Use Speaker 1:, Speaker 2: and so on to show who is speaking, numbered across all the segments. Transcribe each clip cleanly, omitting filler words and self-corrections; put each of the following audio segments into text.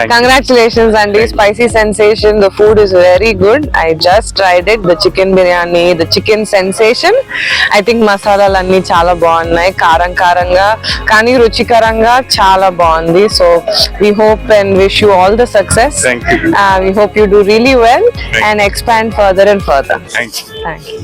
Speaker 1: Congratulations, Andy. Spicy sensation. The food is very good. I just tried it. The chicken biryani, the chicken sensation. I think masalalu anni chala baagunnai. Karanga kani ruchikaranga chala baagundi. So we hope and wish you all the success.
Speaker 2: Thank you.
Speaker 1: We hope you do really well and expand further and further.
Speaker 2: Thank you.
Speaker 1: Thank you.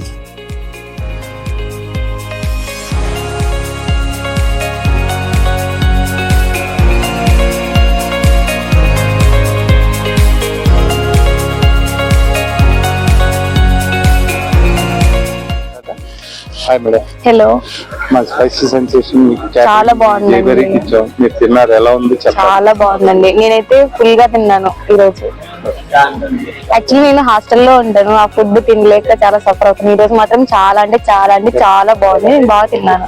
Speaker 2: Hi madam.
Speaker 3: Hello.
Speaker 2: మా spicy sensation
Speaker 3: చాలా బాగుందండి.
Speaker 2: మీరు తిన్నారు, ఎలా ఉంది?
Speaker 3: చాలా బాగుందండి. నేనైతే ఫుల్ గా తిన్నాను ఈ రోజు. యాక్చువల్లీ నేను హాస్టల్లో ఉంటాను, ఆ ఫుడ్ తినలేక చాలా సఫర్ అవుతుంది. ఈ రోజు మాత్రం చాలా అంటే చాలా బాగుంది. నేను బాగా తిన్నాను.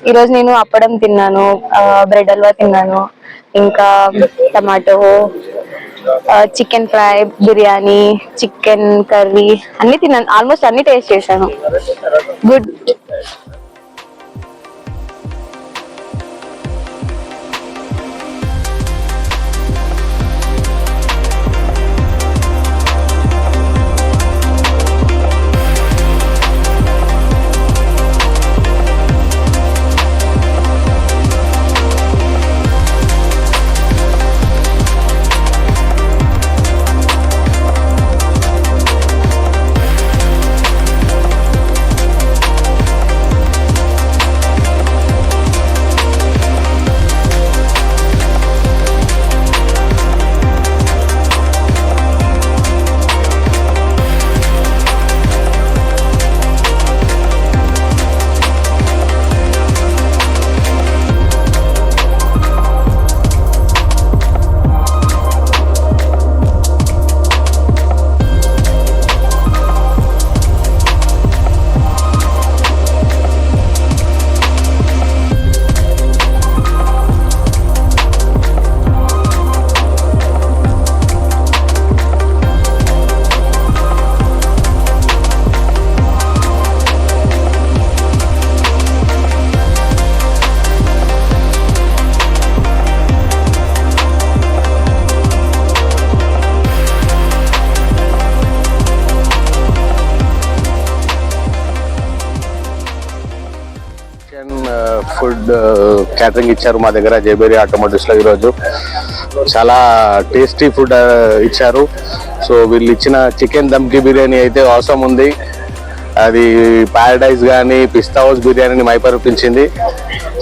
Speaker 3: ఈ రోజు నేను అప్పడం తిన్నాను, బ్రెడ్ హల్వా తిన్నాను, ఇంకా tomato, chicken fry, biryani, chicken curry అన్ని తిన్నాను. ఆల్మోస్ట్ అన్ని టేస్ట్ చేశాను. గుడ్.
Speaker 2: ఫుడ్ క్యాటరింగ్ ఇచ్చారు మా దగ్గర జయబేరి ఆటోమోటివ్స్ లో. ఈరోజు చాలా టేస్టీ ఫుడ్ ఇచ్చారు. సో వీళ్ళు ఇచ్చిన చికెన్ దమ్కి బిర్యానీ అయితే అవసరం ఉంది. అది పారడైజ్ కానీ పిస్తా హౌస్ బిర్యానీని మైపరిపించింది.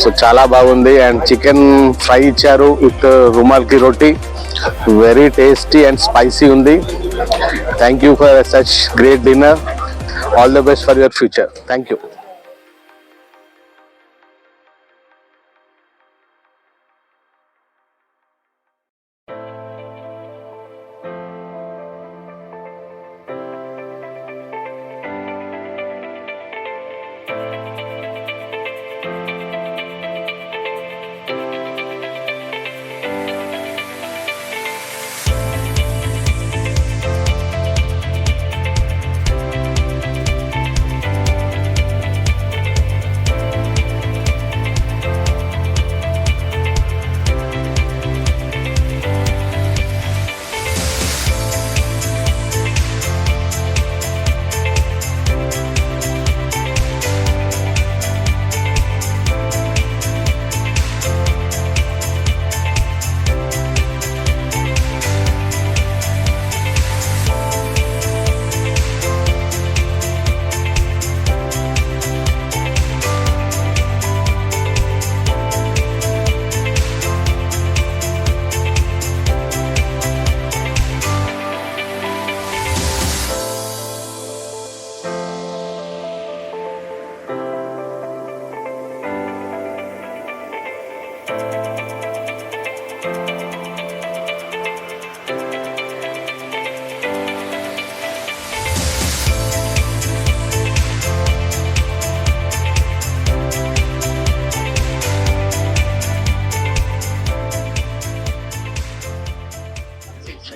Speaker 2: సో చాలా బాగుంది. అండ్ చికెన్ ఫ్రై ఇచ్చారు విత్ రుమాల్కి రొట్టి, వెరీ టేస్టీ అండ్ స్పైసీ ఉంది. Thank you for such great dinner. All the best for your future. Thank you.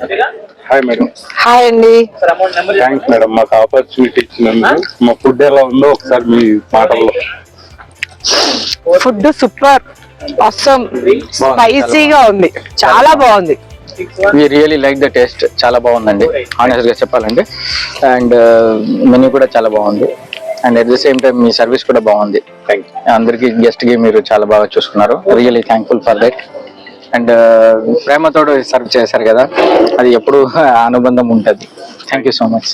Speaker 4: Hi madam.
Speaker 1: Hi అండి.
Speaker 4: థ్యాంక్స్ మేడం మాకు ఆపర్చునిటీ ఇచ్చినందుకు. మా ఫుడ్ ఎలా ఉందో ఒకసారి మీ మాటల్లో.
Speaker 1: ఫుడ్ సూపర్, అవసరం, స్పైసీగా ఉంది, చాలా బాగుంది.
Speaker 5: We really like the taste. చాలా బాగుందండి ఆనెస్ట్ గా చెప్పాలంటే. అండ్ మెనూ కూడా చాలా బాగుంది. And at the same time మీ సర్వీస్ కూడా బాగుంది. అందరికి గెస్ట్ కి మీరు చాలా బాగా చూసుకున్నారు. Really thankful for that. And ప్రేమతోడు సర్వ్ చేశారు కదా, అది ఎప్పుడు అనుబంధం ఉంటుంది. Thank you so much.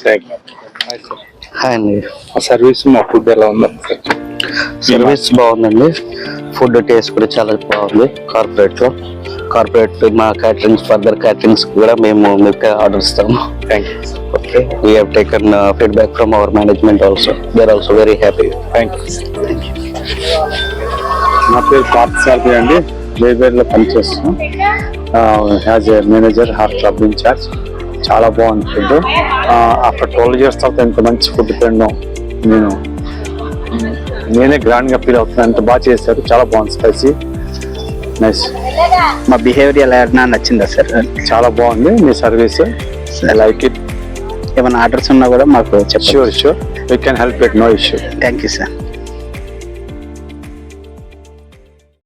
Speaker 6: Hi అండి.
Speaker 4: ఆ సర్వీస్ మా ఫుడ్ ఎలా ఉందో
Speaker 6: సర్వీస్ బాగుందండి. ఫుడ్ టేస్ట్ కూడా చాలా బాగుంది. కార్పొరేట్ మా క్యాటరింగ్స్, ఫర్దర్ క్యాటరింగ్స్ కూడా మేము మీకు ఆర్డర్ ఇస్తాము.
Speaker 4: Thank you.
Speaker 6: Okay, we have taken feedback from our management also. They are also very happy.
Speaker 4: Thank you. నా పేరు పార్థసారథి అండి. లైబ్రరీలో పనిచేస్తున్నాం as a manager, half club incharge. చాలా బాగుంది ఫుడ్. ఆఫ్టర్ 12 years తర్వాత ఇంత మంచి ఫుడ్ తినడం నేనే గ్రాండ్గా ఫీల్ అవుతున్నాను. అంత బాగా చేశారు, చాలా బాగుంది. Spicy, nice.
Speaker 6: మా బిహేవియర్ ఎలా నచ్చిందా సార్?
Speaker 4: చాలా బాగుంది మీ సర్వీస్. I like it.
Speaker 6: ఏమైనా ఆర్డర్స్ ఉన్నా కూడా మాకు చెప్పండి.
Speaker 4: Sure, we can help it, no issue.
Speaker 6: Thank you sir.